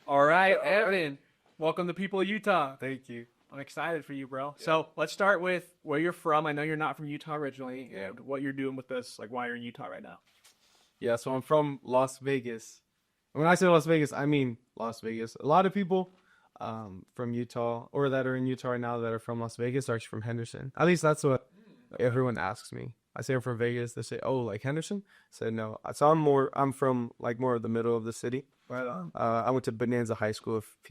All right, Evan. Welcome to People of Utah. Thank you. I'm excited for you, bro. So let's start with where you're from. I know you're not from Utah originally, and what you're doing with this, like why you're in Utah right now. Yeah, so I'm from Las Vegas. When I say Las Vegas, I mean Las Vegas. A lot of people from Utah or that are in Utah right now that are from Las Vegas are actually from Henderson. At least that's what everyone asks me. I say I'm from Vegas. They say, "Oh, like Henderson?" I said no. So I'm from like more of the middle of the city. Right on. I went to Bonanza High School. If I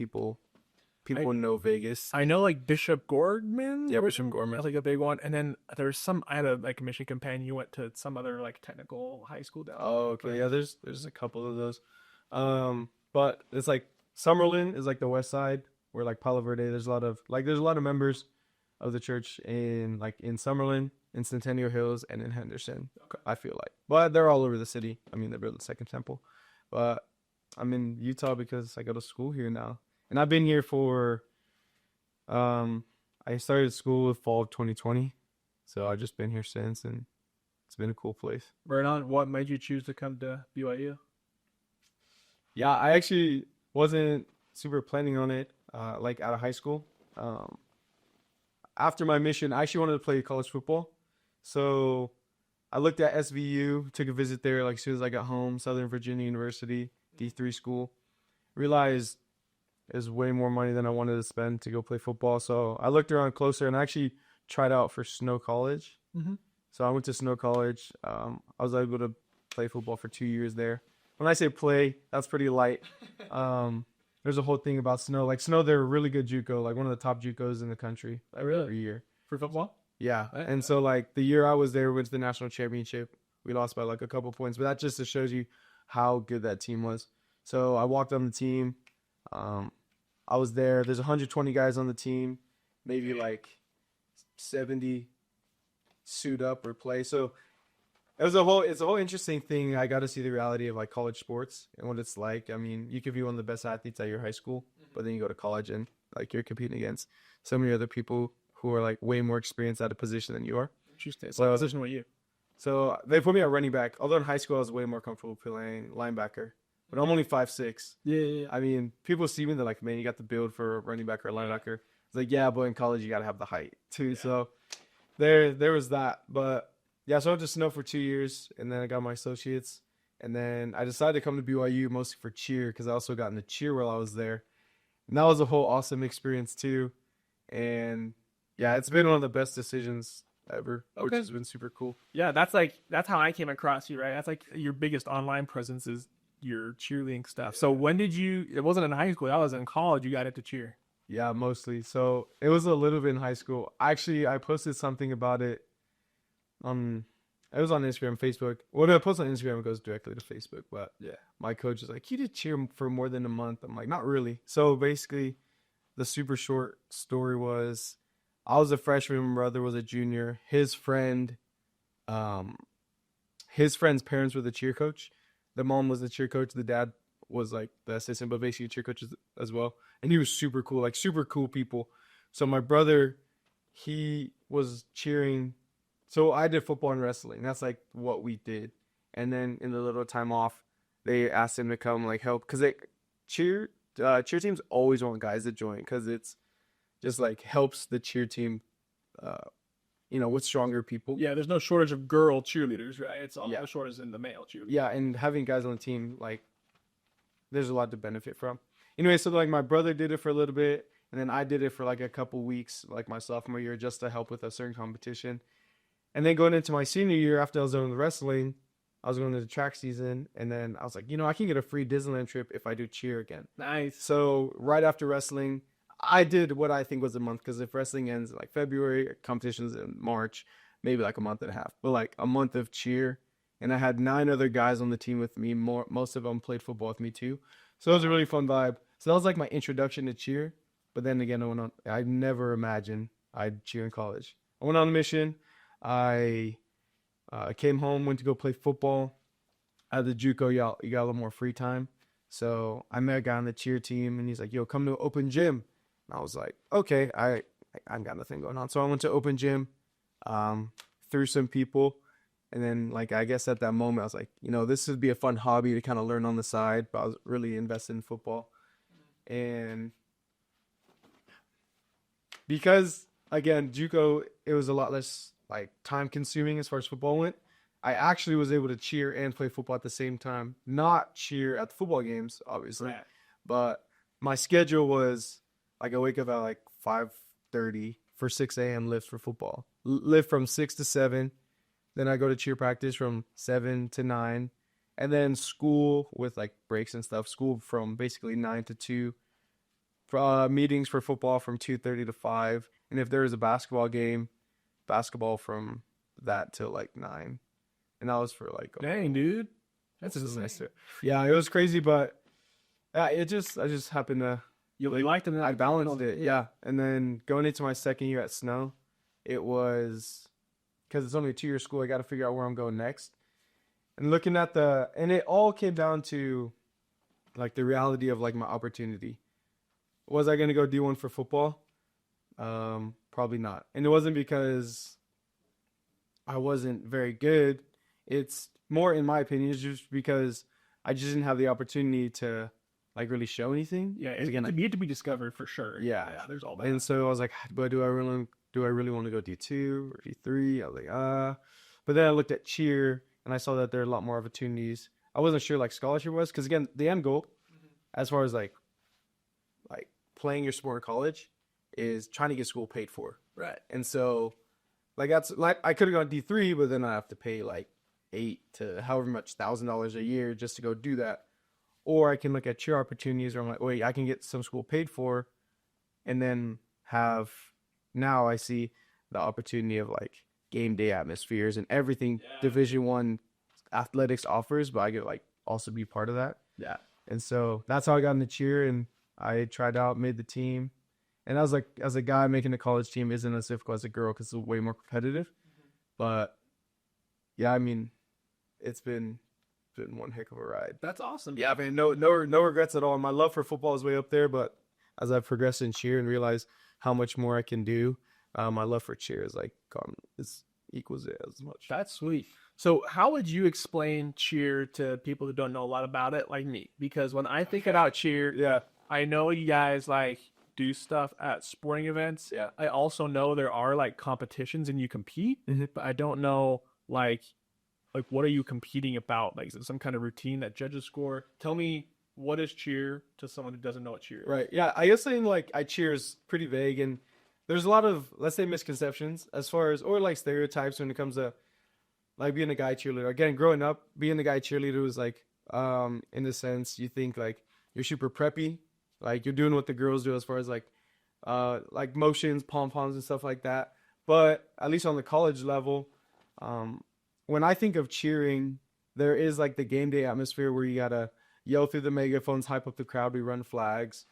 people know Vegas. I know like Bishop Gordman. Yeah, Bishop Gorman. That's like a big one. And then there's some. I had a like a mission companion. You went to some other like technical high school down Oh, there. okay. Yeah, there's a couple of those. But it's like Summerlin is like the west side where like Palo Verde, there's a lot of members of the church in Summerlin, in Centennial Hills, and in Henderson. Okay. I feel like. But they're all over the city. I mean, they built the second temple. But I'm in Utah because I go to school here now. And I've been here for I started school with fall of 2020. So I've just been here since, and it's been a cool place. Right on. What made you choose to come to BYU? Yeah, I actually wasn't super planning on it, like out of high school. Um, After my mission, I actually wanted to play college football. So I looked at SVU, took a visit there like as soon as I got home, Southern Virginia University, D3 school. Realized it was way more money than I wanted to spend to go play football. So I looked around closer and actually tried out for Snow College. Mm-hmm. So I went to Snow College. I was able to play football for 2 years there. When I say play, that's pretty light. There's a whole thing about Snow. Like Snow, they're a really good JUCO, like one of the top JUCOs in the country I really every year. for football. Yeah, Right. and so like the year I was there, we went to the national championship. We lost by like a couple points, but that just shows you how good that team was. So I walked on the team. Um, I was there. There's 120 guys on the team, maybe like 70 suit up or play. So it's a whole interesting thing. I got to see the reality of like college sports and what it's like. I mean, you could be one of the best athletes at your high school, but then you go to college and like you're competing against so many other people who are like way more experienced at a position than you are. Interesting. So, So, what position were you? so they put me at running back. Although in high school I was way more comfortable playing linebacker, but I'm only 5'6". Yeah, yeah, yeah. I mean, people see me, they're like, "Man, you got the build for a running back or a linebacker." It's like, yeah, but in college you got to have the height too. Yeah. So there was that. But yeah, so I went to Snow for 2 years, and then I got my associates, and then I decided to come to BYU mostly for cheer because I also got into cheer while I was there, and that was a whole awesome experience too. And yeah, it's been one of the best decisions ever, which Okay. has been super cool. Yeah, that's how I came across you, right? That's like your biggest online presence is your cheerleading stuff. So when did you? It wasn't in high school. That was in college. You got into cheer. Yeah, mostly. So it was a little bit in high school. Actually, I posted something about it on it was on Instagram, Facebook. When I post on Instagram, it goes directly to Facebook. But Yeah. my coach is like, "You did cheer for more than a month." I'm like, "Not really." So basically, the super short story was, I was a freshman, my brother was a junior. Um, his friend's parents were the cheer coach. The mom was the cheer coach. The dad was like the assistant, but basically cheer coach as well. And he was super cool, like super cool people. So my brother, he was cheering. So I did football and wrestling. That's like what we did. And then in the little time off, they asked him to come like help because cheer cheer teams always want guys to join because it's just like helps the cheer team, uh, with stronger people. Yeah, there's no shortage of girl cheerleaders, right? It's all Yeah. no shortage in the male cheerleaders. Yeah, and having guys on the team, like, there's a lot to benefit from. Anyway, so like my brother did it for a little bit, and then I did it for like a couple weeks, like my sophomore year, just to help with a certain competition. And then going into my senior year, after I was done with wrestling, I was going to the track season, and then I was like, I can get a free Disneyland trip if I do cheer again. Nice. So right after wrestling, I did what I think was a month because if wrestling ends in like February, competitions in March, maybe like a month and a half, but like a month of cheer. And I had 9 other guys on the team with me. Most of them played football with me too. So it was a really fun vibe. So that was like my introduction to cheer. But then again, I never imagined I'd cheer in college. I went on a mission. I came home, went to go play football. At the JUCO, you got a little more free time. So I met a guy on the cheer team, and he's like, "Yo, come to open gym." And I was like, "Okay, I've got nothing going on." So I went to open gym, through some people, and then like I guess at that moment I was like, this would be a fun hobby to kind of learn on the side. But I was really invested in football, And because again, JUCO, it was a lot less like time consuming as far as football went. I actually was able to cheer and play football at the same time. Not cheer at the football games, obviously, Right. but my schedule was like I wake up at like 5:30 for 6 a.m. lifts for football. Lift from 6 to 7. Then I go to cheer practice from 7 to 9, and then school with like breaks and stuff. School from basically 9 to 2. Meetings for football from 2:30 to 5, and if there is a basketball game, basketball from that till like 9, and that was for like Dang, dude. that's That's a insane. semester. Yeah, it was crazy, but I just happened to You liked it. I balanced it. Yeah, and then going into my second year at Snow, it was because it's only a 2-year school. I got to figure out where I'm going next, and looking at and it all came down to like the reality of like my opportunity. Was I going to go D1 for football? Probably not. And it wasn't because I wasn't very good. It's more, in my opinion, it's just because I just didn't have the opportunity to like really show anything. Yeah, Again, it needed to be discovered for sure. Yeah. There's all that. and so I was like, but do I really want to go D2 or D3? I was like, But then I looked at cheer and I saw that there are a lot more opportunities. I wasn't sure like scholarship was because again, the end goal, as far as like playing your sport in college, is trying to get school paid for. Right. And so, like that's like I could have gone D3, but then I have to pay like 8 to however much $1,000 a year just to go do that. Or I can look at cheer opportunities where I'm like, wait, I can get some school paid for, and then have now I see the opportunity of like game day atmospheres and everything Division 1 athletics offers, but I get like also be part of that. Yeah. And so that's how I got into cheer, and I tried out, made the team. And I was like, as a guy, making a college team isn't as difficult as a girl because it's way more competitive. But yeah, I mean, it's been one heck of a ride. That's awesome. Yeah, man, no regrets at all. My love for football is way up there, but as I've progressed in cheer and realized how much more I can do, my love for cheer is like equals it as much. That's sweet. So how would you explain cheer to people who don't know a lot about it, like me? Because when I think about cheer, Yeah, I know you guys like do stuff at sporting events. Yeah. I also know there are like competitions and you compete, Mhm. but I don't know like what are you competing about? Like is it some kind of routine that judges score? Tell me, what is cheer to someone who doesn't know what cheer is? right. Yeah, I guess saying like I cheer is pretty vague, and there's a lot of, let's say, misconceptions as far as, or like stereotypes when it comes to like being a guy cheerleader. Again, growing up, being a guy cheerleader was like, in the sense you think like you're super preppy, like you're doing what the girls do as far as like motions, pom poms and stuff like that. But at least on the college level, when I think of cheering, there is like the game day atmosphere where you gotta yell through the megaphones, hype up the crowd, we run flags.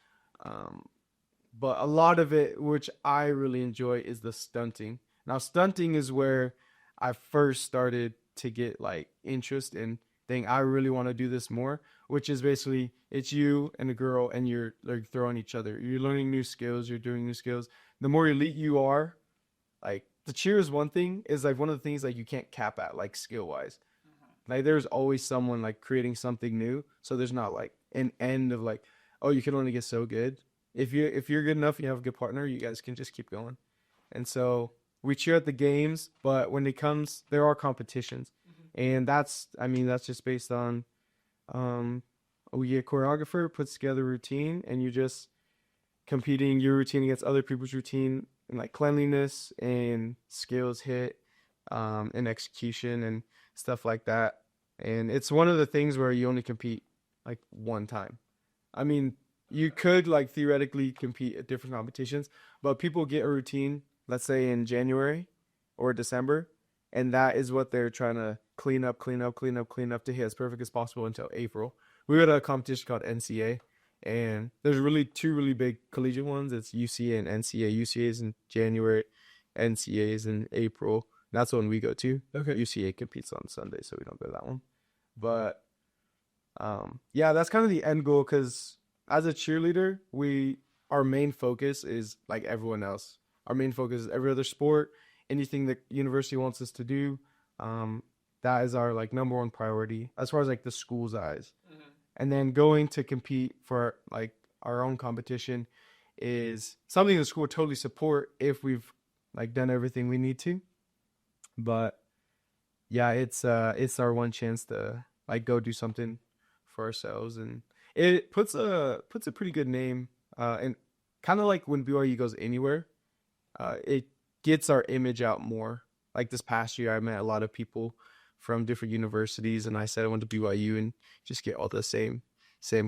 But a lot of it, which I really enjoy, is the stunting. Now, stunting is where I first started to get like interest in think I really want to do this more, which is basically it's you and a girl and you're like throwing each other. You're learning new skills, you're doing new skills. The more elite you are, like the cheer is one thing, is like one of the things like you can't cap at like skill wise. Like there's always someone like creating something new. So there's not like an end of like, oh, you can only get so good. If you're good enough, you have a good partner, you guys can just keep going. And so we cheer at the games, but when it comes, there are competitions. And that's just based on, we get a choreographer, puts together a routine, and you're just competing your routine against other people's routine, and like cleanliness and skills hit, and execution and stuff like that. And it's one of the things where you only compete like one time. I mean, you could like theoretically compete at different competitions, but people get a routine, let's say in January or December, and that is what they're trying to clean up to hit as perfect as possible until April. We were at a competition called NCA, and there's really two really big collegiate ones. It's UCA and NCA. UCA is in January, NCA is in April. That's the one we go to. Okay. UCA competes on Sunday, so we don't go to that one. But yeah, that's kind of the end goal, because as a cheerleader, our main focus is like everyone else. Our main focus is every other sport, anything the university wants us to do. That is our like number one priority as far as like the school's eyes. And then going to compete for like our own competition is something the school would totally support if we've like done everything we need to. But yeah, it's our one chance to like go do something for ourselves, and it puts a pretty good name, and kind of like when BYU goes anywhere, it gets our image out more. Like this past year, I met a lot of people from different universities, and I said I went to BYU, and just get all the same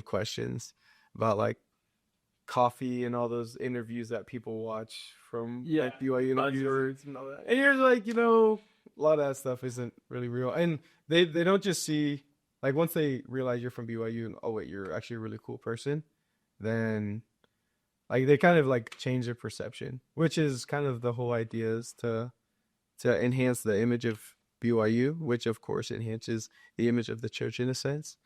questions about like coffee and all those interviews that people watch from Yeah, like BYU interviewers. buzzwords and all that. And you're like, a lot of that stuff isn't really real. And they don't just see like once they realize you're from BYU and oh wait, you're actually a really cool person, then like they kind of like change their perception, which is kind of the whole idea is to enhance the image of BYU, which of course enhances the image of the church in a sense.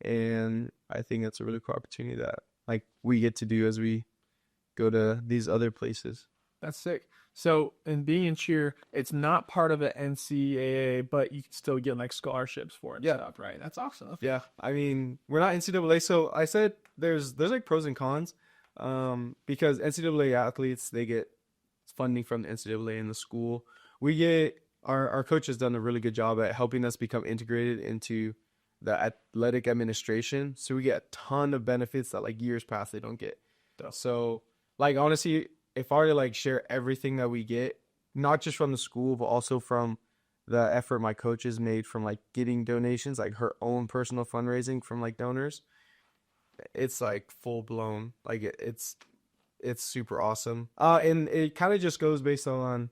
And I think that's a really cool opportunity that like we get to do as we go to these other places. That's sick. So, in being in cheer, it's not part of the NCAA, but you can still get like scholarships for it and Yeah. stuff, right? That's awesome. Yeah, I mean, we're not NCAA, so I said there's like pros and cons, because NCAA athletes they get funding from the NCAA and the school. We get our coach has done a really good job at helping us become integrated into the athletic administration, so we get a ton of benefits that like years past they don't get. So, like honestly, if I were to like share everything that we get, not just from the school, but also from the effort my coach has made from like getting donations, like her own personal fundraising from like donors, it's like full blown. Like it's super awesome. And it kind of just goes based on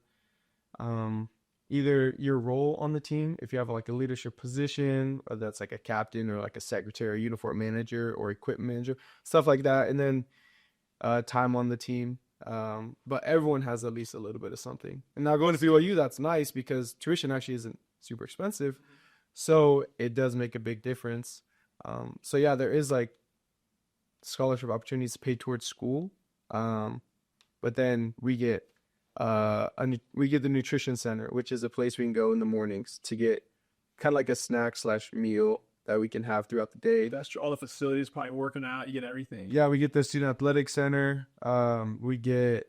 um either your role on the team, if you have like a leadership position, or that's like a captain or like a secretary, uniform manager or equipment manager, stuff like that, and then time on the team. But everyone has at least a little bit of something. And now going to BYU, that's nice because tuition actually isn't super expensive. So it does make a big difference. So yeah, there is like scholarship opportunities to pay towards school. But then we get the nutrition center, which is a place we can go in the mornings to get kind of like a snack slash meal that we can have throughout the day. That's true. All the facilities, probably working out, you get everything. Yeah, we get the student athletic center. We get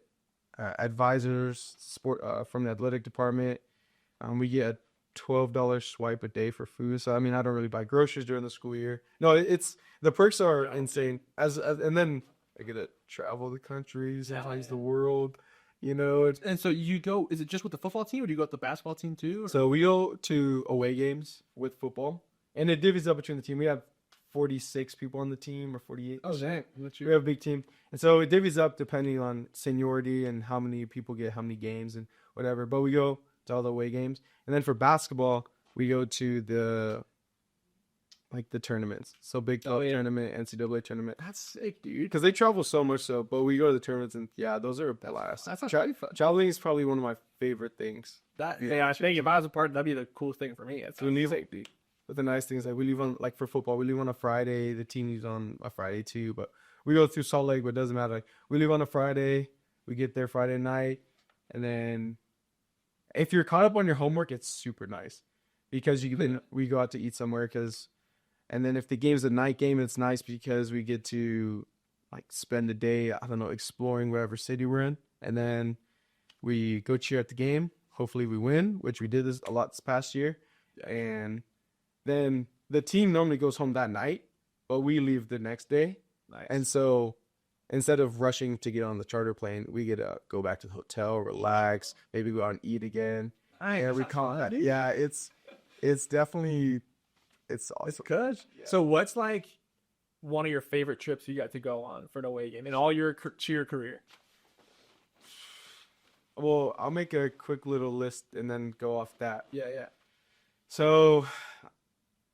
advisors from the athletic department. We get a $12 swipe a day for food. So I mean, I don't really buy groceries during the school year. No, it's the perks are insane. And then I get to travel the country, sometimes the world. And so you go, is it just with the football team or do you go with the basketball team too? Or? So we go to away games with football, and it divvies up between the team. We have 46 people on the team or 48. Oh, dang. We have a big team. And so it divvies up depending on seniority and how many people get how many games and whatever. But we go to all the away games. And then for basketball, we go to the tournaments. So Big 12 tournament, NCAA tournament. That's sick, dude. Because they travel so much so, but we go to the tournaments and yeah, those are a blast. That's pretty fun. Traveling is probably one of my favorite things. I think if I was a part, that'd be the coolest thing for me. It's sick, dude. But the nice thing is like we leave on like for football, we leave on a Friday. The team leaves on a Friday too, but we go through Salt Lake, but it doesn't matter. Like we leave on a Friday, we get there Friday night, and then if you're caught up on your homework, it's super nice because we go out to eat somewhere and then if the game's a night game, it's nice because we get to like spend the day, I don't know, exploring whatever city we're in, and then we go cheer at the game. Hopefully we win, which we did this a lot this past year, and then the team normally goes home that night, but we leave the next day. Nice. And so instead of rushing to get on the charter plane, we get to go back to the hotel, relax, maybe go out and eat again. Yeah, it's definitely it's awesome. It's good. Yeah. So what's like one of your favorite trips you got to go on for an away game in all your cheer career? Well, I'll make a quick little list and then go off that. Yeah. So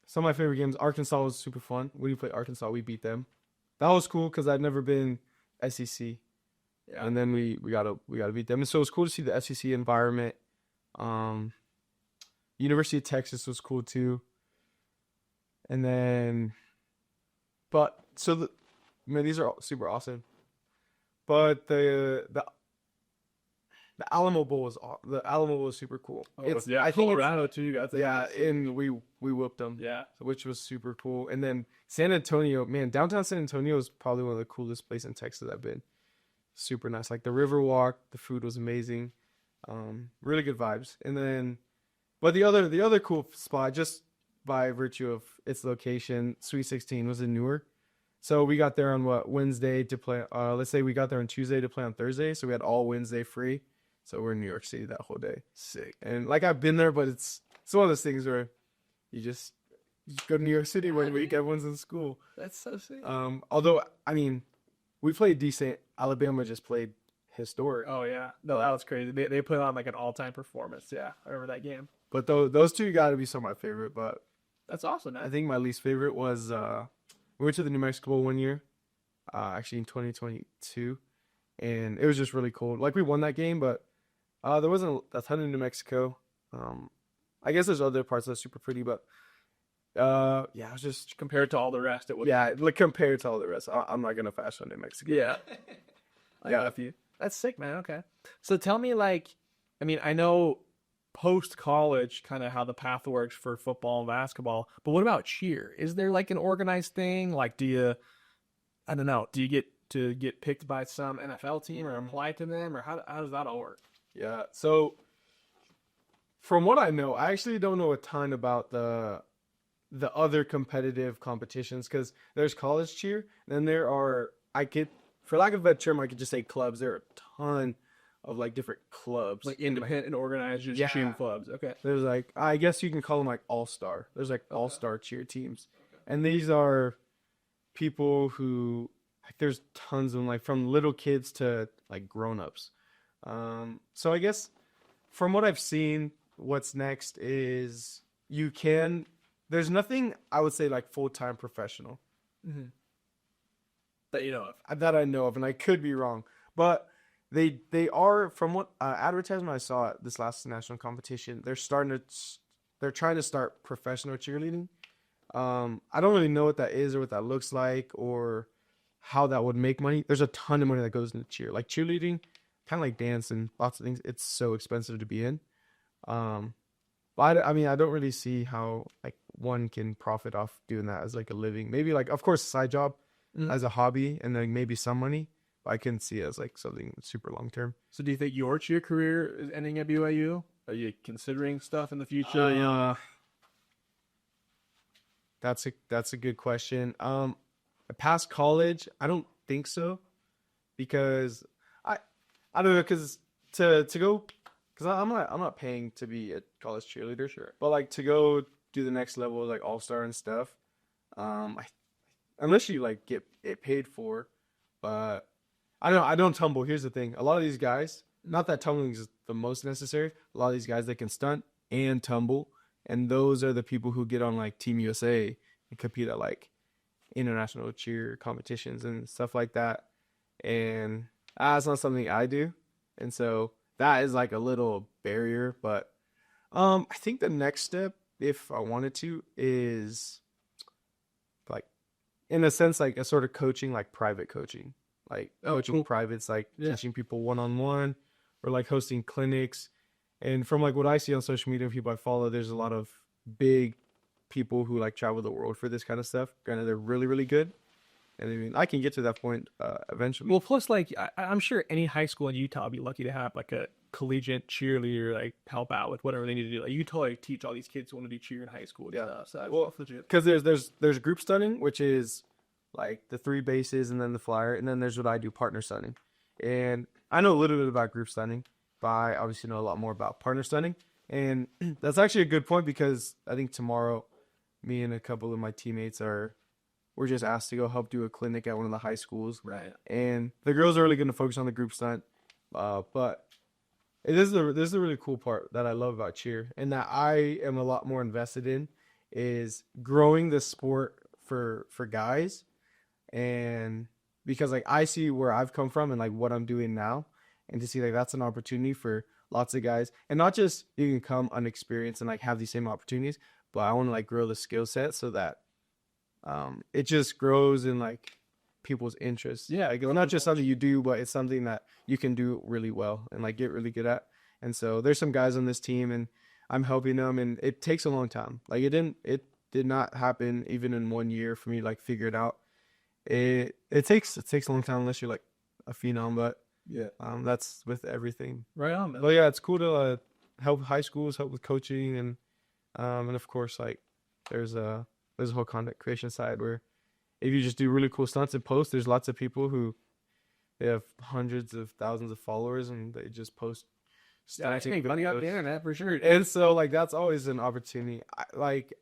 some of my favorite games, Arkansas was super fun. When we played Arkansas, we beat them. That was cool because I'd never been SEC. Yeah. And then we got to beat them. And so it was cool to see the SEC environment. University of Texas was cool too. And then these are all super awesome. But the The Alamo Bowl was super cool. Oh, It's yeah, I think it's Colorado too. You got that. yeah, and we whooped them, Yeah. which was super cool. And then San Antonio, man, downtown San Antonio is probably one of the coolest places in Texas I've been. Super nice. Like the river walk, the food was amazing. Really good vibes. And then, but the other cool spot, just by virtue of its location, Sweet 16 was in Newark. So we got there on what Wednesday to play. Let's say we got there on Tuesday to play on Thursday. So we had all Wednesday free. So we're in New York City that whole day. Sick. And like I've been there, but it's one of those things where you just go to New York City one week, everyone's in school. That's so sick. Although I mean, we played decent. Alabama just played historic. Oh yeah. No, that was crazy. They put on like an all time performance. Yeah, I remember that game. But those two got to be some of my favorite. But That's awesome, I man. think my least favorite was we went to the New Mexico Bowl one year, actually in 2022, and it was just really cold. Like we won that game, but there wasn't a ton in New Mexico. I guess there's other parts that are super pretty, but yeah, it was just Compared to all the rest, it would. yeah, like compared to all the rest, I'm not gonna fash on New Mexico. Yeah. I Yeah. got you. That's sick, man. Okay. So tell me, like, I mean, I know post college kind of how the path works for football and basketball, but what about cheer? Is there like an organized thing? Like, I don't know, do you get to get picked by some NFL team or apply to them, or how does that all work? Yeah. So from what I know, I actually don't know a ton about the other competitive competitions because there's college cheer, then there are for lack of a better term, I could just say clubs. There are a ton of like different clubs. Like independent organized, just Yeah. cheering clubs. Okay. There's like I guess you can call them like all-star. There's like all-star cheer teams. And these are people who like there's tons of them, like from little kids to like grown-ups. So I guess from what I've seen, what's next is there's nothing I would say like full-time professional That you know of. that I know of, and I could be wrong, but they are from what advertisement I saw at this last national competition. They're trying to start professional cheerleading. I don't really know what that is or what that looks like or how that would make money. There's a ton of money that goes into cheer, like cheerleading, kind of like dance and lots of things. It's so expensive to be in. But I mean, I don't really see how like one can profit off doing that as like a living. Maybe like, of course, a side job as a hobby and then maybe some money. But I couldn't see it as like something super long term. So do you think your cheer career is ending at BYU? Are you considering stuff in the future? Yeah, that's a good question. Past college, I don't think so because I don't know because to go because I'm not paying to be a college cheerleader, Sure. but like to go do the next level like all star and stuff, unless you like get it paid for, but I don't tumble. Here's the thing: a lot of these guys, not that tumbling is the most necessary. A lot of these guys they can stunt and tumble, and those are the people who get on like Team USA and compete at like international cheer competitions and stuff like that. And that's not something I do, and so that is like a little barrier. But I think the next step, if I wanted to, is like in a sense like a sort of coaching, like private coaching, like coaching cool. privates, like Yeah. teaching people one-on-one or like hosting clinics. And from like what I see on social media, people I follow, there's a lot of big people who like travel the world for this kind of stuff. Granted, they're really, really good. And I mean, I can get to that point eventually. Well, plus, like, I'm sure any high school in Utah would be lucky to have like a collegiate cheerleader, like help out with whatever they need to do. Like, you could totally teach all these kids who want to do cheer in high school and Yeah. stuff. So Well, that's legit. because there's group stunning, which is like the 3 bases and then the flyer, and then there's what I do, partner stunning. And I know a little bit about group stunning, but I obviously know a lot more about partner stunning. And that's actually a good point because I think tomorrow, me and a couple of my teammates we're just asked to go help do a clinic at one of the high schools. Right. And the girls are really going to focus on the group stunt. But this is the really cool part that I love about cheer and that I am a lot more invested in is growing the sport for guys. And because like I see where I've come from and like what I'm doing now and to see like that's an opportunity for lots of guys and not just you can come unexperienced and like have these same opportunities, but I want to like grow the skill set so that it just grows and like people's interests. Yeah, Like, it's not just something you do, but it's something that you can do really well and like get really good at. And so there's some guys on this team, and I'm helping them, and it takes a long time. Like it did not happen even in 1 year for me to like figure it out. It takes a long time unless you're like a phenom, but Yeah. that's with everything. Right on, man. But yeah, it's cool to help high schools, help with coaching, and of course like there's a whole content creation side where if you just do really cool stunts and posts, there's lots of people who they have hundreds of thousands of followers and they just post Yeah, I stunts. make money off the internet for sure. And so like that's always an opportunity. Like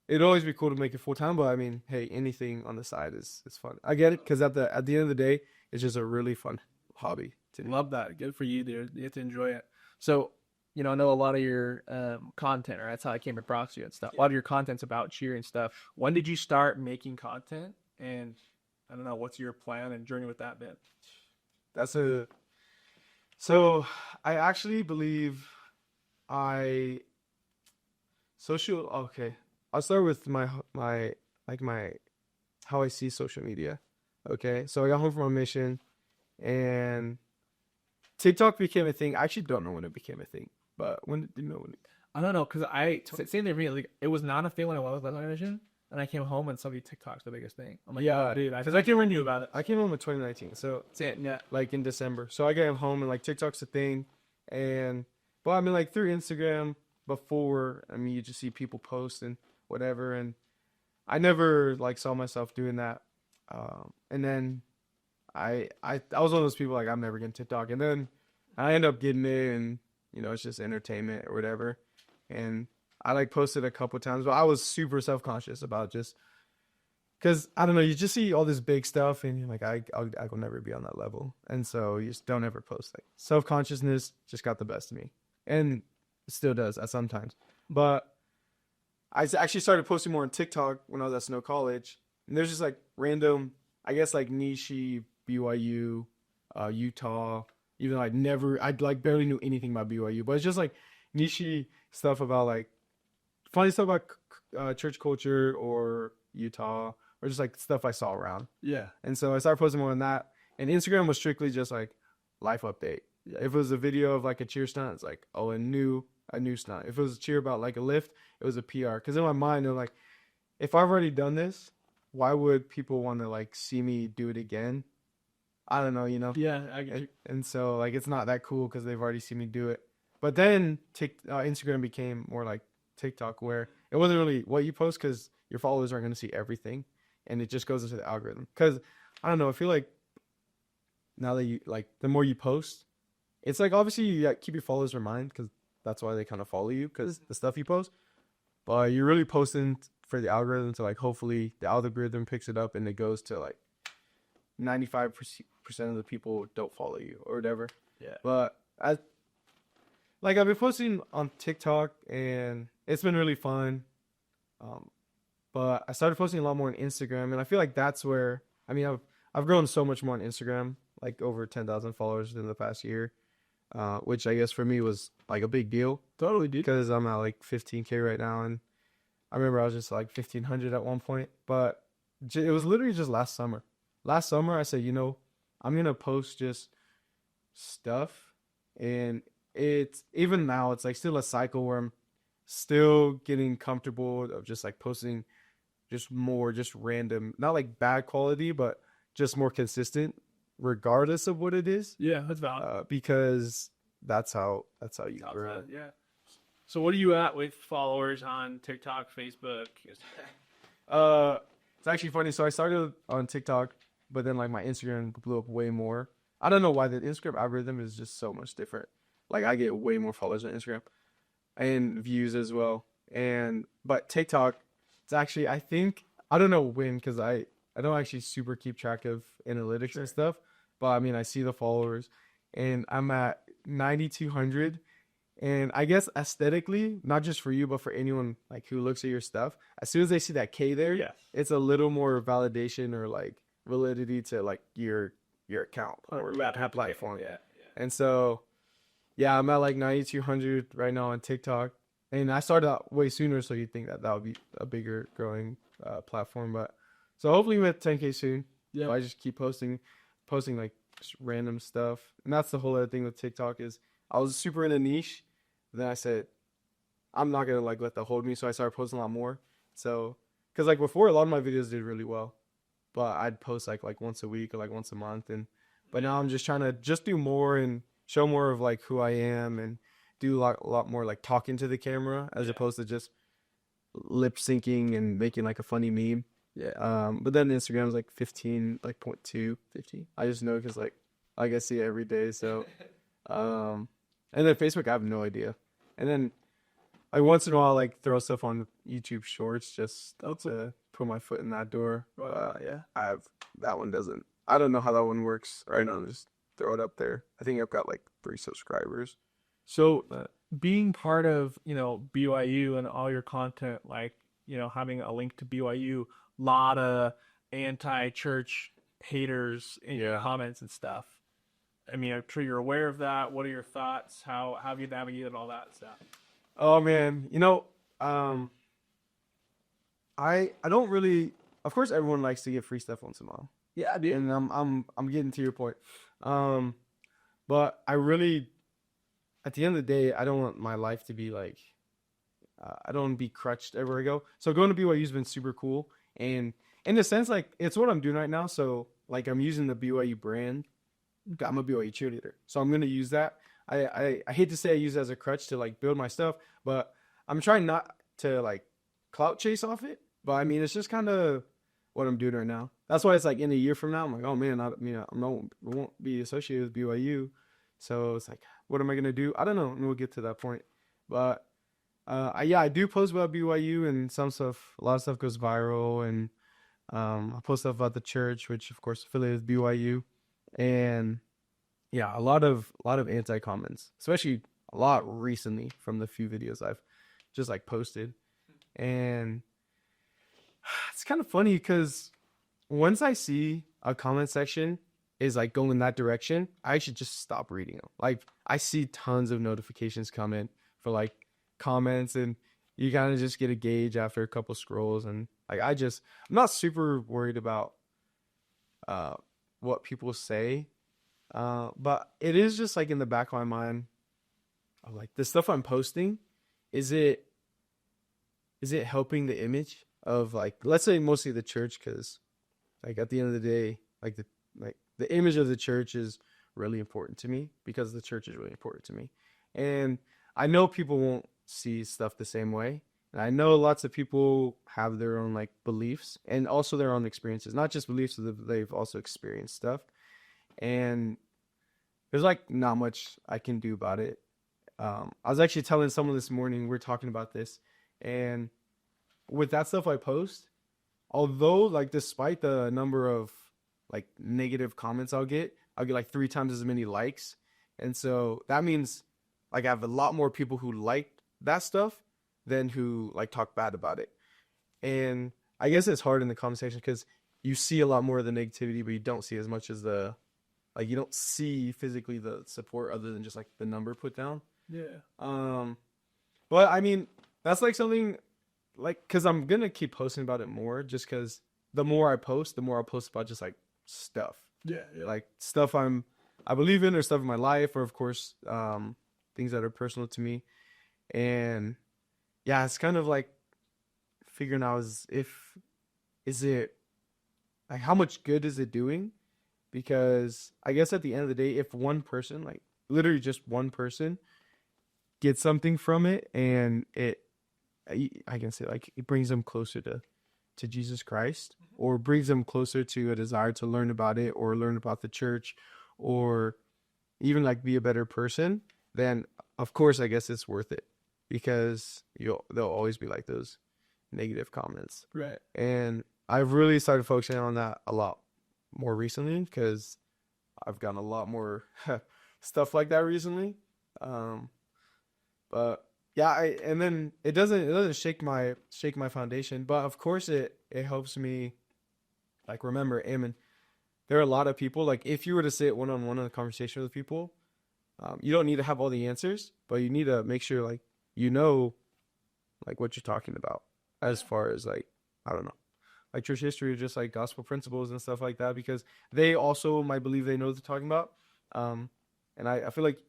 it'd always be cool to make it full time, but I mean, hey, anything on the side is fun. I get it because at the end of the day, it's just a really fun hobby to do. Love that. Good for you, dude. You have to enjoy it. So, I know a lot of your content, or that's how I came across you and stuff. A lot of your content's about cheer and stuff. When did you start making content? And I don't know, what's your plan and journey with that bit? So I actually believe I social okay. I'll start with my how I see social media. Okay. So I got home from a mission and TikTok became a thing. I actually don't know when it became a thing, but when do you know when I don't know, because same thing for me. Like, it was not a thing when I was on my mission, and I came home and suddenly TikTok's the biggest thing. I'm like, Yeah, dude, because I can run you about it. I came home in 2019. So That's it. Yeah. like in December. So I got home and like TikTok's a thing. But I mean like through Instagram before, I mean you just see people post and whatever. And I never like saw myself doing that. And then I was one of those people like I'm never getting TikTok. And then I end up getting it and it's just entertainment or whatever. And I like posted a couple times, but I was super self-conscious about just because I don't know, you just see all this big stuff and you're like, I will never be on that level. And so you just don't ever post. Like self-consciousness just got the best of me, and it still does at sometimes. But I actually started posting more on TikTok when I was at Snow College, and there's just like random, I guess like niche BYU, Utah. Even though I like barely knew anything about BYU, but it's just like niche stuff about like funny stuff about church culture or Utah, or just like stuff I saw around. Yeah. And so I started posting more on that. And Instagram was strictly just like life update. If it was a video of like a cheer stunt, it's like, oh, a new stunt. If it was a cheer about like a lift, it was a PR. Because in my mind, they're like, if I've already done this, why would people want to like see me do it again? I don't know, Yeah, I get you. And so like it's not that cool because they've already seen me do it. But then Instagram became more like TikTok, where it wasn't really what you post because your followers aren't going to see everything, and it just goes into the algorithm. Because I don't know, I feel like now that you like the more you post, it's like obviously you keep your followers in mind because that's why they kind of follow you because the stuff you post. But you're really posting for the algorithm to like hopefully the algorithm picks it up and it goes to like 95% of the people don't follow you or whatever. Yeah. But I've been posting on TikTok and it's been really fun. But I started posting a lot more on Instagram, and I feel like that's where I've grown so much more on Instagram, like over 10,000 followers in the past year, which I guess for me was like a big deal. Totally, dude. Because I'm at like 15K right now, and I remember I was just like 1,500 at one point, but it was literally just last summer. Last summer, I said, I'm gonna post just stuff, and it's even now it's like still a cycle where I'm still getting comfortable of just like posting just more just random, not like bad quality, but just more consistent regardless of what it is. Yeah, that's valid. Because that's how you grow. Yeah. So what are you at with followers on TikTok, Facebook? It's actually funny. So I started on TikTok, but then like my Instagram blew up way more. I don't know why the Instagram algorithm is just so much different. Like I get way more followers on Instagram and views as well. But TikTok, it's actually, I don't know when, because I don't actually super keep track of analytics and stuff. But I mean, I see the followers and I'm at 9,200. And I guess aesthetically, not just for you, but for anyone like who looks at your stuff, as soon as they see that K there, Yes. it's a little more validation or like validity to like your account or platform. Yeah. And so, yeah, I'm at like 9,200 right now on TikTok. And I started out way sooner, so you'd think that would be a bigger growing platform. But So hopefully we hit 10K soon. Yeah. If I just keep posting like just random stuff. And that's the whole other thing with TikTok is I was super in a niche. Then I said I'm not gonna like let that hold me, so I started posting a lot more. So because like before, a lot of my videos did really well, but I'd post like once a week or like once a month, and but now I'm just trying to just do more and show more of like who I am and do a lot more like talking to the camera as opposed to just lip syncing and making like a funny meme. Yeah. But then Instagram's like 15, like 0.2, 50. I just know because like I see it every day. So, and then Facebook, I have no idea. And then like once in a while, I like throw stuff on YouTube Shorts just to put my foot in that door. Yeah, that one doesn't. I don't know how that one works right now. Just throw it up there. I think I've got like 3 subscribers. So being part of, BYU and all your content, like, having a link to BYU, lot of anti-church haters in your comments and stuff. I mean, I'm sure you're aware of that. What are your thoughts? How have you navigated all that stuff? Oh man, I don't really. Of course, everyone likes to get free stuff once in a while. Yeah, dude. And I'm getting to your point. But I really, at the end of the day, I don't want my life to be like, I don't want to be crutched everywhere I go. So going to BYU has been super cool, and in a sense, like it's what I'm doing right now. So like I'm using the BYU brand. I'm a BYU cheerleader, so I'm gonna use that. I hate to say I use it as a crutch to like build my stuff, but I'm trying not to like clout chase off it. But I mean, it's just kind of what I'm doing right now. That's why it's like in a year from now, I'm like, oh man, I won't be associated with BYU. So it's like, what am I gonna do? I don't know. And we'll get to that point. But I do post about BYU and some stuff. A lot of stuff goes viral, and I post stuff about the church, which of course affiliated with BYU, and yeah, a lot of anti comments, especially a lot recently from the few videos I've just like posted, and it's kind of funny because once I see a comment section is like going that direction, I should just stop reading them. Like I see tons of notifications come in for like comments, and you kind of just get a gauge after a couple scrolls, and like I'm not super worried about what people say. But it is just like in the back of my mind of like the stuff I'm posting, is it helping the image of like, let's say mostly the church, because like at the end of the day, like the image of the church is really important to me because the church is really important to me. And I know people won't see stuff the same way. And I know lots of people have their own like beliefs and also their own experiences, not just beliefs, they've also experienced stuff. And there's like not much I can do about it. I was actually telling someone this morning, we're talking about this, and with that stuff I post, although like despite the number of like negative comments I'll get like 3 times as many likes. And so that means like I have a lot more people who like that stuff than who like talk bad about it. And I guess it's hard in the comment section because you see a lot more of the negativity, but you don't see as much as like you don't see physically the support other than just like the number put down. Yeah. But I mean, that's like something like, cause I'm going to keep posting about it more just cause the more I post, the more I'll post about just like stuff. Yeah. Like stuff I believe in or stuff in my life, or of course, things that are personal to me. And yeah, it's kind of like figuring out is it like, how much good is it doing? Because I guess at the end of the day, if one person, like literally just one person, gets something from it, and I can say like it brings them closer to Jesus Christ, or brings them closer to a desire to learn about it, or learn about the church, or even like be a better person, then of course I guess it's worth it, because there'll always be like those negative comments. Right. And I've really started focusing on that a lot more recently because I've gotten a lot more stuff like that recently. But yeah, and then it doesn't shake my foundation, but of course it helps me like remember, Ammon, there are a lot of people, like if you were to sit one-on-one in a conversation with people, you don't need to have all the answers, but you need to make sure like like what you're talking about, as far as like, I don't know, like church history, just like gospel principles and stuff like that, because they also might believe they know what they're talking about. And I feel like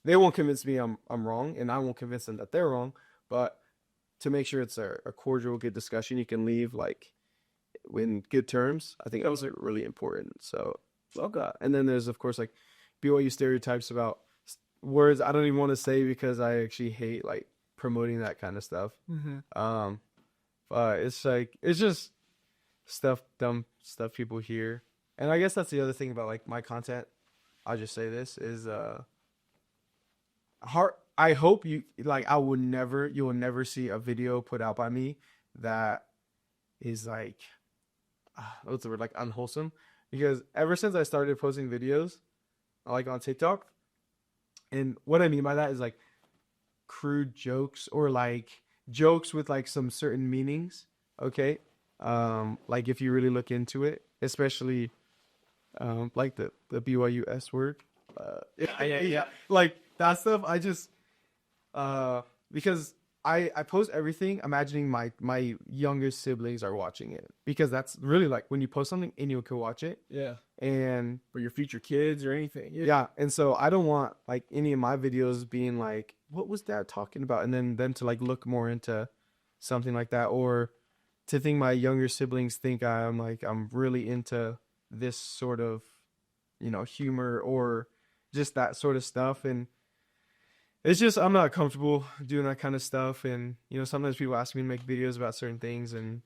they won't convince me I'm wrong, and I won't convince them that they're wrong. But to make sure it's a cordial, good discussion, you can leave like in good terms. I think that was like really important. So, okay. And then there's of course like BYU stereotypes about words I don't even want to say because I actually hate like promoting that kind of stuff. But it's like it's just dumb stuff people hear. And I guess that's the other thing about like my content. I'll just say this is hard. I hope you like you will never see a video put out by me that is like what's the word, like unwholesome, because ever since I started posting videos like on TikTok, and what I mean by that is like crude jokes or like jokes with like some certain meanings, okay, like if you really look into it, especially like the BYU S word, yeah, like that stuff. I just because I post everything imagining my youngest siblings are watching it, because that's really like when you post something anyone can watch it. Yeah. And For your future kids or anything. yeah, and so I don't want like any of my videos being like, what was dad talking about, and then them to like look more into something like that, or to think my younger siblings think I'm really into this sort of, humor or just that sort of stuff. And it's just I'm not comfortable doing that kind of stuff. And sometimes people ask me to make videos about certain things, and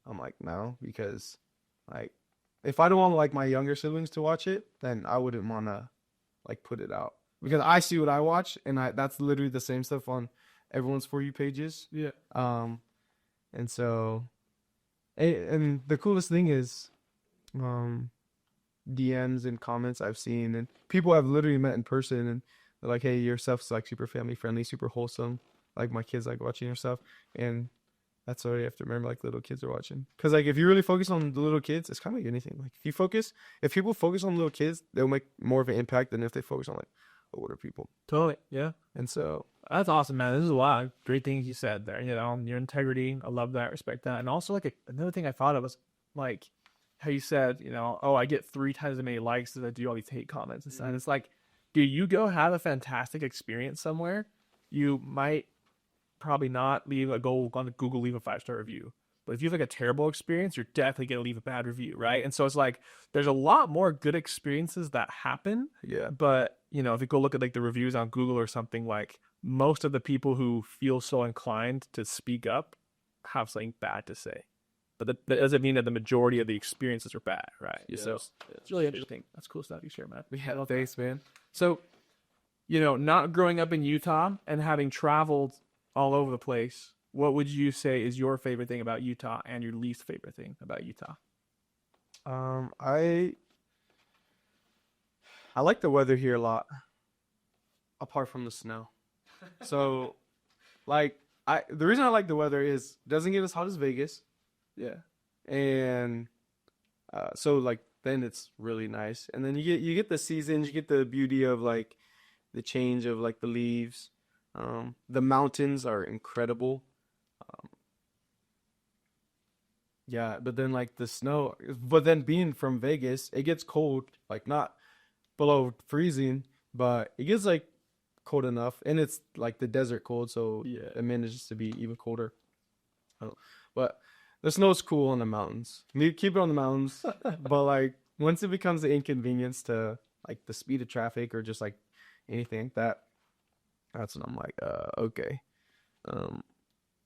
I'm like, no, because like if I don't want like my younger siblings to watch it, then I wouldn't want to like put it out, because I see what I watch, and that's literally the same stuff on everyone's For You pages. Yeah. And so, and the coolest thing is, DMs and comments I've seen, and people I've literally met in person, and they're like, hey, your stuff's like super family friendly, super wholesome. Like my kids like watching your stuff. And that's what you have to remember, like little kids are watching. Because like if you really focus on the little kids, it's kind of like anything. Like if people focus on little kids, they'll make more of an impact than if they focus on like older people. Totally. Yeah. And so That's awesome, man. This is a lot of great things you said there. Your integrity. I love that. Respect that. And also, like another thing I thought of was like how you said, oh, I get 3 times as many likes as I do all these hate comments and stuff. And it's like, dude, you go have a fantastic experience somewhere, you might probably not go on Google, leave a 5-star review. But if you have like a terrible experience, you're definitely gonna leave a bad review, right? And so it's like there's a lot more good experiences that happen. yeah, But if you go look at like the reviews on Google or something, like most of the people who feel so inclined to speak up have something bad to say. But that doesn't mean that the majority of the experiences are bad, right? Yes. So it's really interesting. That's cool stuff you share, man. yeah, thanks, man. So, not growing up in Utah and having traveled all over the place, what would you say is your favorite thing about Utah and your least favorite thing about Utah? I like the weather here a lot, apart from the snow. So, like, the reason I like the weather is it doesn't get as hot as Vegas, Yeah. and so like then it's really nice. And then you get the seasons, you get the beauty of like the change of like the leaves. The mountains are incredible. Yeah, but then like the snow, but then being from Vegas, it gets cold, like not below freezing, but it gets like cold enough, and it's like the desert cold, so Yeah. it manages to be even colder. But the snow's cool on the mountains. You keep it on the mountains, but like once it becomes an inconvenience to like the speed of traffic or just like anything like that, that's when I'm like, okay.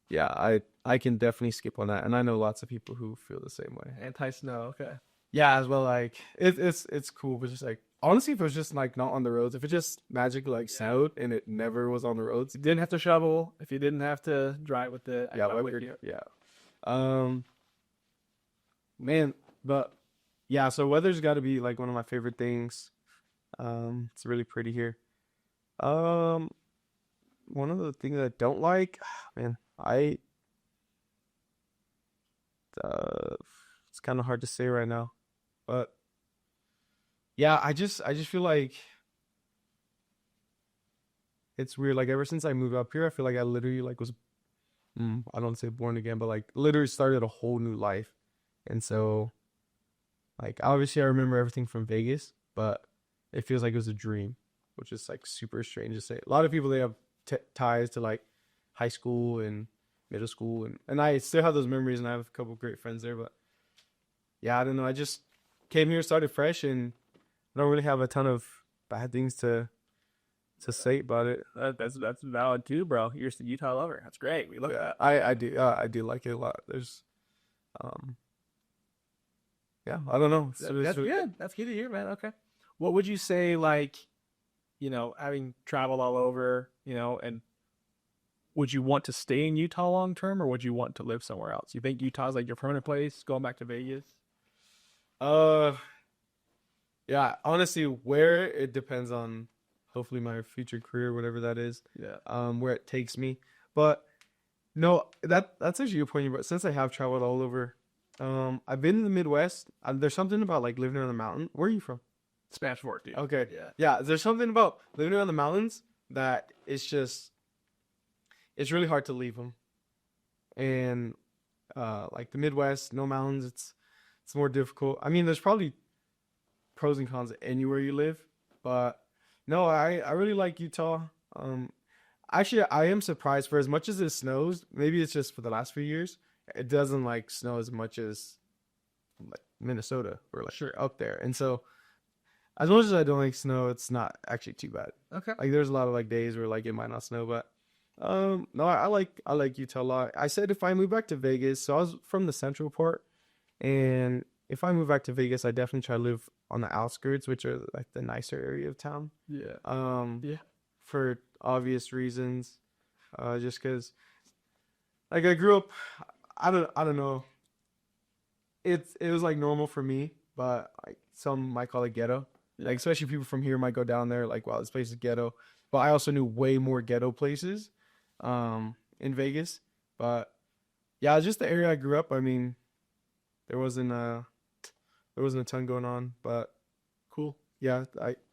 Yeah, I can definitely skip on that, and I know lots of people who feel the same way. Anti-snow. Okay. Yeah, as well. Like it's cool, but just like honestly, if it was just like not on the roads, if it just magically like snowed and it never was on the roads, If you didn't have to shovel, if you didn't have to drive with it, yeah, I'm with weather, you. yeah. Man, but yeah, so weather's got to be like one of my favorite things. It's really pretty here. Um, one of the things I don't like, man, uh, it's kind of hard to say right now, but yeah, I just feel like it's weird. Like ever since I moved up here, I feel like I literally like was, I don't say born again, but like literally started a whole new life. And so, like, obviously, I remember everything from Vegas, but it feels like it was a dream, which is like super strange to say. A lot of people, they have ties to like high school and middle school, and I still have those memories, and I have a couple great friends there. But yeah, I don't know. I just came here, started fresh, and I don't really have a ton of bad things to say about it. That's valid too, bro. You're a Utah lover. That's great. We love Yeah, that. I do like it a lot. There's um yeah, I don't know. That's good. That's good to hear, man. Okay. What would you say, like, having traveled all over, and would you want to stay in Utah long term, or would you want to live somewhere else? You think Utah's like your permanent place, going back to Vegas? uh yeah, honestly, where it depends on hopefully my future career, whatever that is, Yeah. where it takes me. But no, that's actually a good point. But since I have traveled all over, I've been in the Midwest. There's something about like living on the mountain. Where are you from? Spanish Fork, dude. Okay, Yeah. yeah. There's something about living on the mountains that it's really hard to leave them. And like the Midwest, no mountains. It's more difficult. I mean, there's probably pros and cons anywhere you live, but no, I really like Utah. Um, Actually, I am surprised for as much as it snows. Maybe it's just for the last few years. It doesn't like snow as much as like Minnesota or like Sure. up there. And so, as much as I don't like snow, it's not actually too bad. Okay. Like there's a lot of like days where like it might not snow, but no, I like Utah a lot. I said if I move back to Vegas, so I was from the central part, and if I move back to Vegas, I definitely try to live on the outskirts, which are like the nicer area of town. Yeah. Um, Yeah. for obvious reasons. Just because, like, I grew up, I don't know. It was like normal for me, but like some might call it ghetto. Like, especially people from here might go down there, like, wow, this place is ghetto. But I also knew way more ghetto places, in Vegas. But yeah, just the area I grew up. I mean, there wasn't there wasn't a ton going on, but Cool. yeah,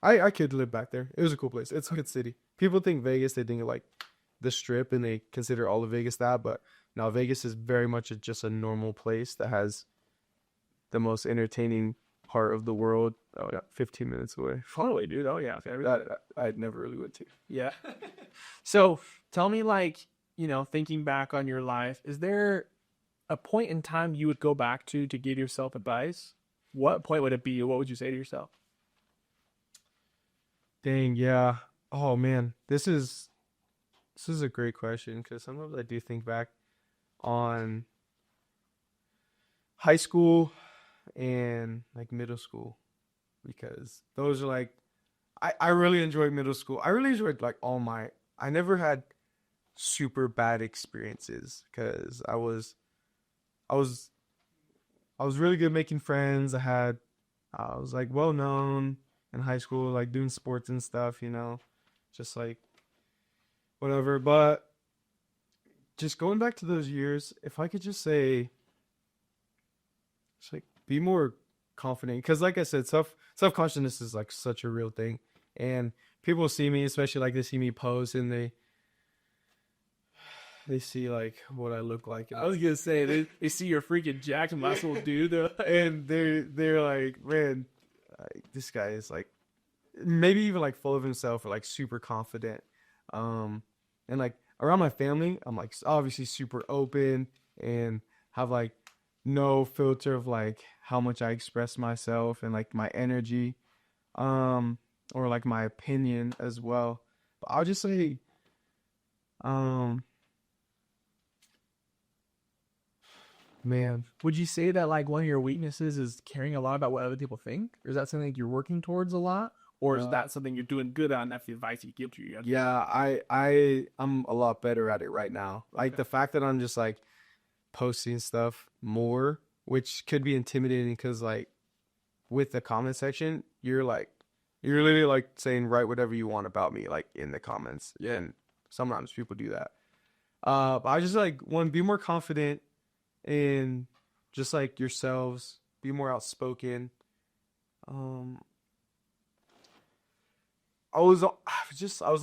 I could live back there. It was a cool place. It's a good city. People think Vegas, they think of like the Strip, and they consider all of Vegas that. But now Vegas is very much just a normal place that has the most entertaining part of the world. Oh yeah, 15 minutes away. Totally, dude. Oh yeah. Okay. That I never really went to. Yeah. So tell me, like, thinking back on your life, is there a point in time you would go back to give yourself advice? What point would it be? What would you say to yourself? Dang, yeah. Oh man, this is a great question because sometimes I do think back on high school and like middle school because those are like I really enjoyed middle school. I really enjoyed like I never had super bad experiences because I was I was really good making friends. I was like well known in high school, like doing sports and stuff, just like whatever. But just going back to those years, if I could just say, just like be more confident, because like I said, self consciousness is like such a real thing, and people see me, especially like they see me post, and they see like what I look like, I was gonna say they see your freaking jacked muscle, dude. and they're like, man, this guy is like maybe even like full of himself or like super confident. And like around my family, I'm like obviously super open and have like no filter of like how much I express myself and like my energy, um, or like my opinion as well. But I'll just say, um, man, Would you say that like one of your weaknesses is caring a lot about what other people think, or is that something you're working towards a lot, or is uh, that something you're doing good on? That's the advice you give to you. yeah, I'm a lot better at it right now. Like Okay. the fact that I'm just like posting stuff more, which could be intimidating because like with the comment section, you're literally like saying write whatever you want about me like in the comments. Yeah. And sometimes people do that. But I just like want to be more confident in just like yourselves, be more outspoken. Um, I was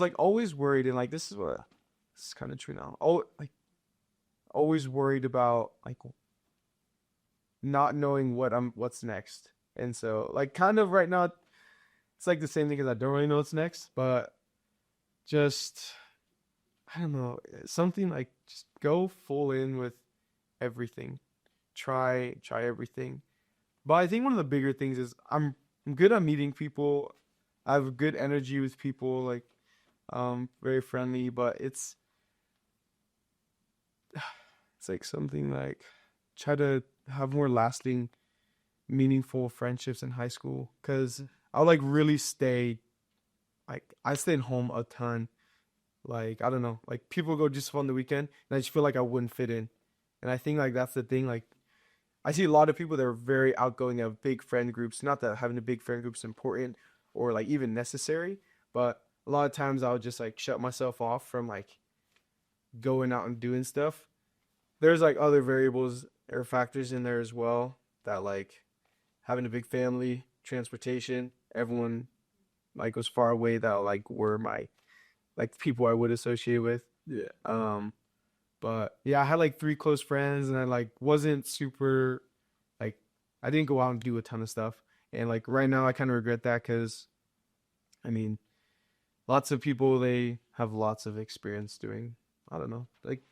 like always worried, and like this is kind of true now. Oh, like always worried about like not knowing what's next. And so like kind of right now it's like the same thing as I don't really know what's next, but just I don't know, something like just go full in with everything. Try everything. But I think one of the bigger things is I'm good at meeting people. I have good energy with people, like very friendly, but it's like something like try to have more lasting, meaningful friendships in high school because I would like really stay like I stayed home a ton. Like I don't know, like people go just on the weekend, and I just feel like I wouldn't fit in. And I think like that's the thing. Like I see a lot of people that are very outgoing, have big friend groups. Not that having a big friend group is important or like even necessary, but a lot of times I'll just like shut myself off from like going out and doing stuff. There's like other variables or factors in there as well that like having a big family, transportation, everyone like was far away that like were my like people I would associate with. Yeah. But yeah, I had like three close friends and I like wasn't super like I didn't go out and do a ton of stuff. And like right now I kind of regret that because I mean, lots of people they have lots of experience doing I don't know, like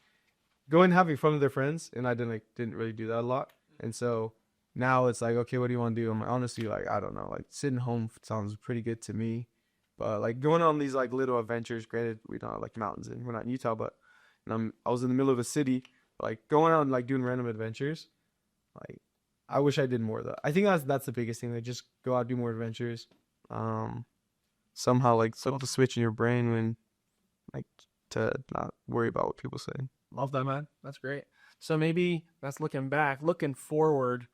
going and having fun with their friends and I didn't really do that a lot. And so now it's like, okay, what do you want to do? I'm like, honestly like I don't know, like sitting home sounds pretty good to me. But like going on these like little adventures, granted we don't have like mountains and we're not in Utah, but and I was in the middle of a city, like going out and like doing random adventures. Like I wish I did more of that. I think that's the biggest thing. Like just go out do more adventures. Um, somehow like flip the switch in your brain when like to not worry about what people say. Love that, man. That's great. So maybe that's looking back, looking forward.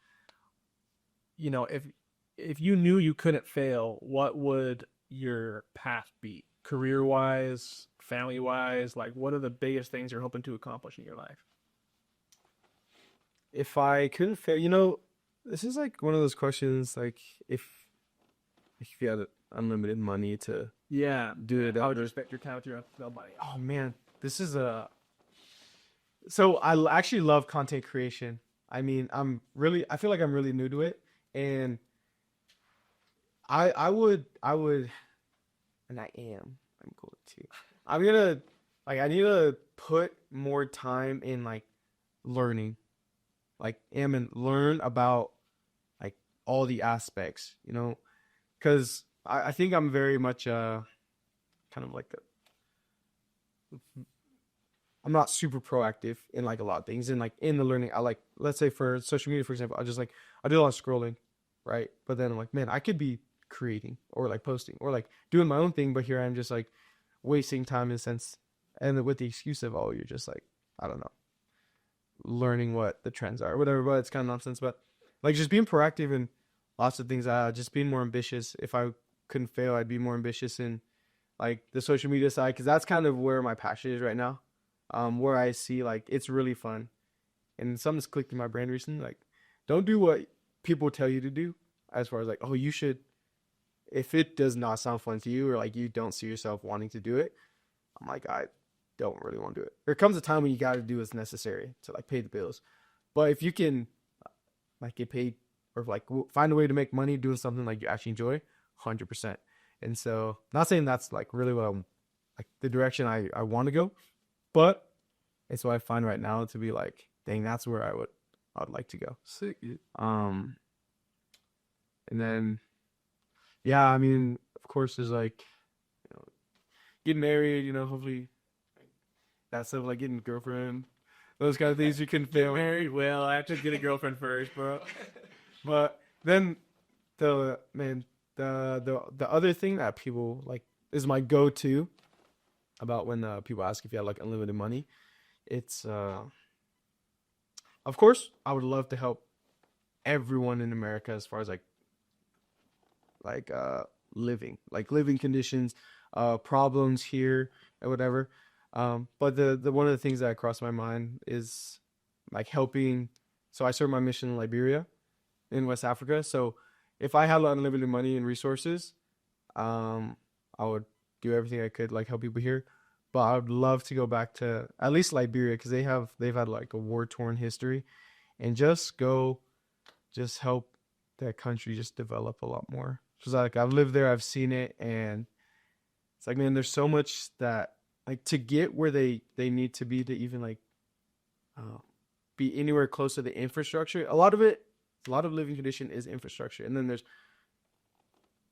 If you knew you couldn't fail, what would your path be? Career wise, family wise, like what are the biggest things you're hoping to accomplish in your life? If I couldn't fail, this is like one of those questions. Like if you had unlimited money to Yeah. do it, How would you spend your time with your NFL buddy? oh man, this is a so actually love content creation. I mean, I feel like I'm really new to it, and I would, and I am. I'm going to. I'm gonna like I need to put more time in like learning, like and learn about like all the aspects, because I think I'm very much kind of like I'm not super proactive in like a lot of things. And like in the learning, I like, let's say for social media, for example, I do a lot of scrolling, right? But then I'm like, man, I could be creating or like posting or like doing my own thing. But here I'm just like wasting time in a sense. And with the excuse of, oh, you're just like, I don't know, learning what the trends are or whatever. But it's kind of nonsense. But like just being proactive and lots of things, just being more ambitious. If I couldn't fail, I'd be more ambitious in like the social media side because that's kind of where my passion is right now, where I see like it's really fun and something's clicked in my brain recently. Like, don't do what people tell you to do, as far as like, oh, you should. If it does not sound fun to you, or like you don't see yourself wanting to do it, I'm like, I don't really want to do it. There comes a time when you got to do what's necessary to like pay the bills. But if you can like get paid or like find a way to make money doing something like you actually enjoy, 100%. And so, not saying that's like really what I'm like the direction I want to go, but it's what I find right now to be like, dang, that's where I would like to go. Sick. Um, and then yeah, I mean, of course, there's like getting married, hopefully that stuff like getting a girlfriend, those kind of things you can fail. Married? Well, I have to get a girlfriend first, bro. But then the man, the other thing that people like is my go-to about when people ask if you have like unlimited money. It's of course I would love to help everyone in America as far as like living conditions, problems here and whatever. But the one of the things that crossed my mind is like helping. So I served my mission in Liberia, in West Africa. So if I had unlimited money and resources, I would do everything I could like help people here. But I would love to go back to at least Liberia because they've had like a war torn history, and just go just help that country just develop a lot more. Because like I've lived there, I've seen it, and it's like, man, there's so much that like to get where they need to be to even like uh, be anywhere close to the infrastructure. A lot of living condition is infrastructure, and then there's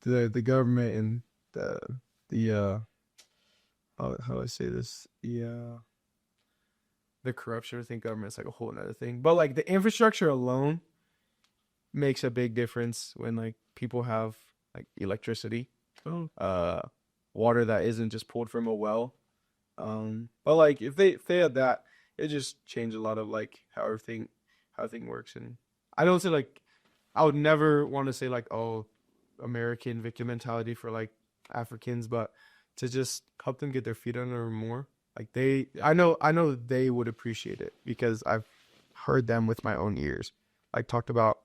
the government and the how do I say this, the corruption. I think government's like a whole another thing, but like the infrastructure alone makes a big difference when like people have like electricity, Oh, water that isn't just pulled from a well. But like if they had that, it just changed a lot of like how everything works. And I don't say like I would never want to say like, oh, American victim mentality for like Africans, but to just help them get their feet under them more. Like I know they would appreciate it because I've heard them with my own ears. Like talked about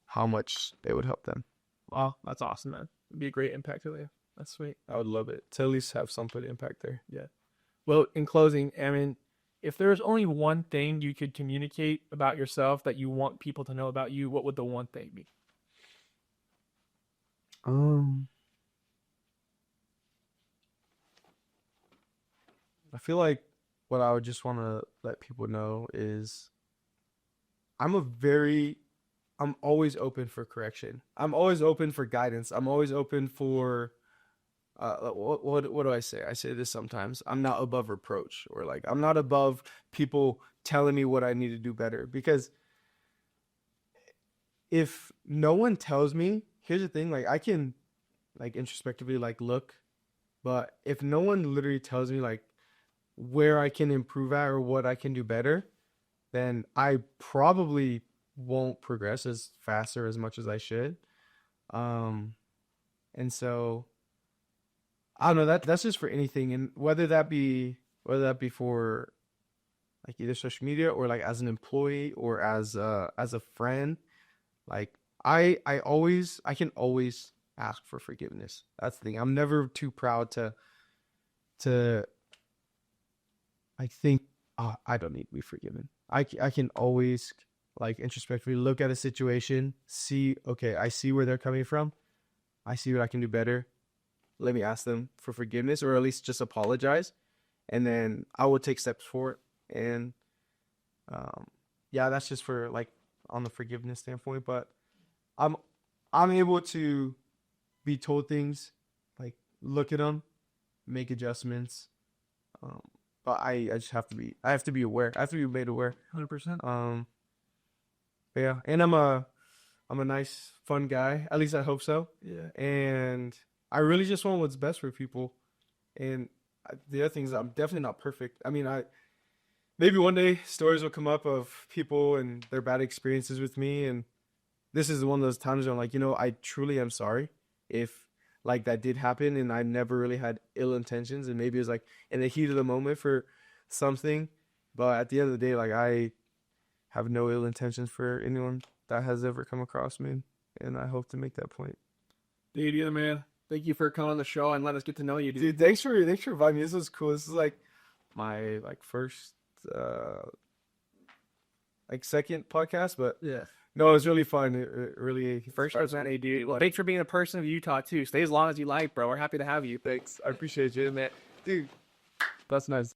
how much they would help them. wow, that's awesome, man. It'd be a great impact to you. That's sweet. I would love it to at least have some sort of impact there. Yeah. Well, in closing, Ammon, if there was only one thing you could communicate about yourself that you want people to know about you, what would the one thing be? Um, I feel like what I would just want to let people know is I'm a very I'm always open for correction. I'm always open for guidance. I'm always open for what do I say? I say this sometimes. I'm not above reproach, or like I'm not above people telling me what I need to do better, because if no one tells me, here's the thing, like I can like introspectively like look, but if no one literally tells me like where I can improve at or what I can do better, then I probably won't progress as fast or as much as I should. Um, and so I don't know, that's just for anything, and whether that be for like either social media or like as an employee or as a friend, like I can always ask for forgiveness. That's the thing. I'm never too proud to I think I don't need to be forgiven. I can always like introspectively look at a situation, see, okay, I see where they're coming from. I see what I can do better. Let me ask them for forgiveness, or at least just apologize. And then I will take steps for it. And um, yeah, that's just for like on the forgiveness standpoint. But I'm I'm able to be told things, like look at them, make adjustments. Um, but I just I have to be aware. I have to be made aware. 100%. But yeah, and I'm a nice, fun guy. At least I hope so. Yeah. And I really just want what's best for people. And the other thing is, I'm definitely not perfect. I mean, I maybe one day stories will come up of people and their bad experiences with me, and this is one of those times where I'm like, I truly am sorry if like that did happen, and I never really had ill intentions, and maybe it was like in the heat of the moment for something, but at the end of the day, like I have no ill intentions for anyone that has ever come across me, and I hope to make that point. Dude, you're the man. Thank you for coming on the show and let us get to know you, dude. Dude, thanks for inviting me. This was cool. This is like my like first like second podcast, but Yeah. no, it was really fun. It really First person, hey, dude. Well, thanks for being a person of Utah, too. Stay as long as you like, bro. We're happy to have you. thanks. I appreciate you, man. Dude, that's nice.